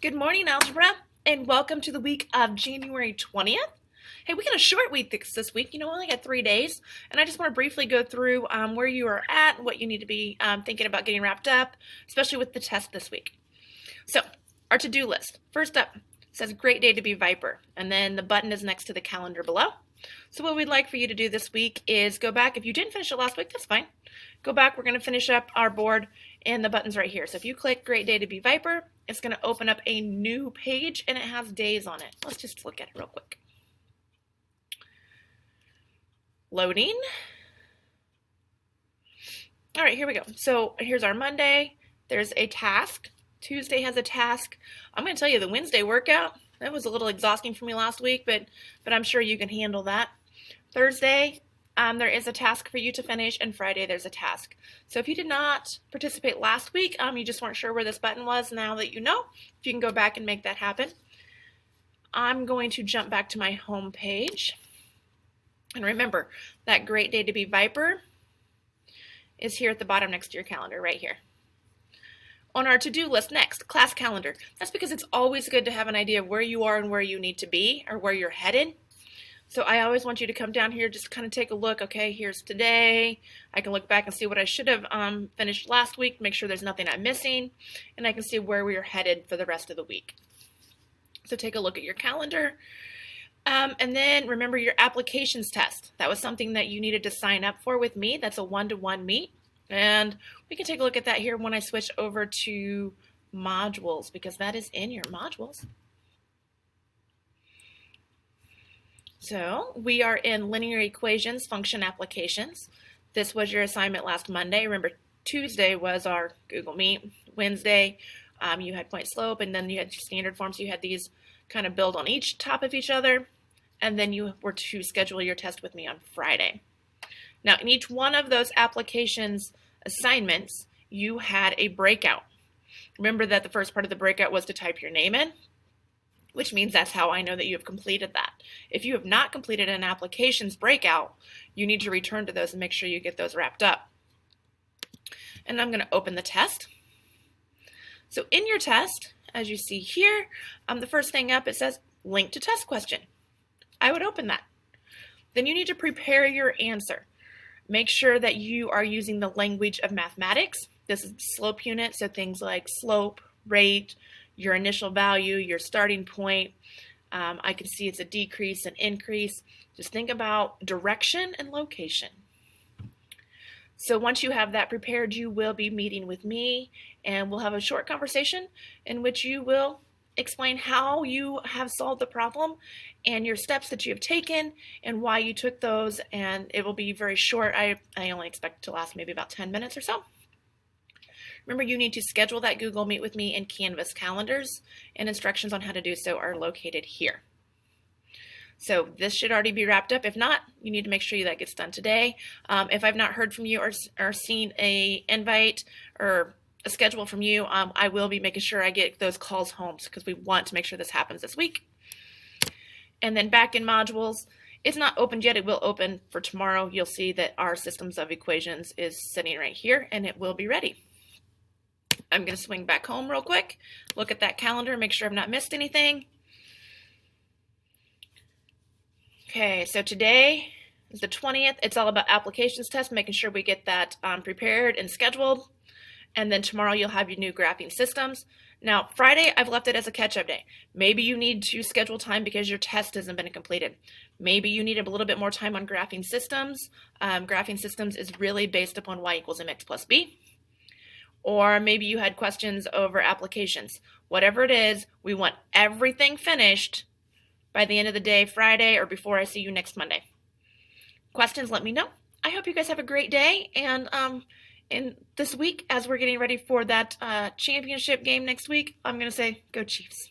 Good morning, Algebra, and welcome to the week of January 20th. Hey, we got a short week this week. We only got 3 days, and I just want to briefly go through where you are at, what you need to be thinking about getting wrapped up, especially with the test this week. So, our to-do list. First up, says great day to be Viper, and then the button is next to the calendar below. So what we'd like for you to do this week is go back. If you didn't finish it last week, that's fine. Go back. We're going to finish up our board, and the button's right here. So if you click Great Day to be Viper, it's going to open up a new page, and it has days on it. Let's just look at it real quick. Loading. All right, here we go. So here's our Monday. There's a task. Tuesday has a task. I'm going to tell you the Wednesday workout, that was a little exhausting for me last week, but I'm sure you can handle that. Thursday, there is a task for you to finish, and Friday there's a task. So if you did not participate last week, you just weren't sure where this button was, now that you know, if you can go back and make that happen. I'm going to jump back to my home page. And remember, that Great Day to be Viper is here at the bottom next to your calendar, right here. On our to-do list next, class calendar. That's because it's always good to have an idea of where you are and where you need to be or where you're headed. So I always want you to come down here, just kind of take a look. Okay, here's today. I can look back and see what I should have finished last week, make sure there's nothing I'm missing, and I can see where we are headed for the rest of the week. So take a look at your calendar. And then remember your applications test. That was something that you needed to sign up for with me. That's a one-to-one meet. And we can take a look at that here when I switch over to modules, because that is in your modules. So we are in linear equations, function applications. This was your assignment last Monday. Remember, Tuesday was our Google Meet. Wednesday, you had point slope, and then you had standard forms. You had these kind of build on each top of each other, and then you were to schedule your test with me on Friday. Now, in each one of those applications assignments, you had a breakout. Remember that the first part of the breakout was to type your name in, which means that's how I know that you have completed that. If you have not completed an applications breakout, you need to return to those and make sure you get those wrapped up. And I'm going to open the test. So in your test, as you see here, the first thing up, it says link to test question. I would open that. Then you need to prepare your answer. Make sure that you are using the language of mathematics. This is slope unit, so things like slope, rate, your initial value, your starting point. I can see it's a decrease and increase. Just think about direction and location. So once you have that prepared, you will be meeting with me, and we'll have a short conversation in which you will explain how you have solved the problem and your steps that you have taken and why you took those, and it will be very short. I only expect it to last maybe about 10 minutes or so. Remember, you need to schedule that Google Meet with me in Canvas calendars, and instructions on how to do so are located here. So this should already be wrapped up. If not, you need to make sure that gets done today. If I've not heard from you or seen an invite or a schedule from you, I will be making sure I get those calls home, because we want to make sure this happens this week. And then back in modules, it's not opened yet. It will open for tomorrow. You'll see that our systems of equations is sitting right here, and it will be ready. I'm going to swing back home real quick, look at that calendar, make sure I've not missed anything. Okay, so today is the 20th. It's all about applications test, making sure we get that prepared and scheduled. And then tomorrow you'll have your new graphing systems. Now, Friday, I've left it as a catch-up day. Maybe you need to schedule time because your test hasn't been completed. Maybe you need a little bit more time on graphing systems. Graphing systems is really based upon y equals mx plus b. Or maybe you had questions over applications. Whatever it is, we want everything finished by the end of the day, Friday, or before I see you next Monday. Questions, let me know. I hope you guys have a great day, and in this week, as we're getting ready for that championship game next week, I'm going to say, go Chiefs.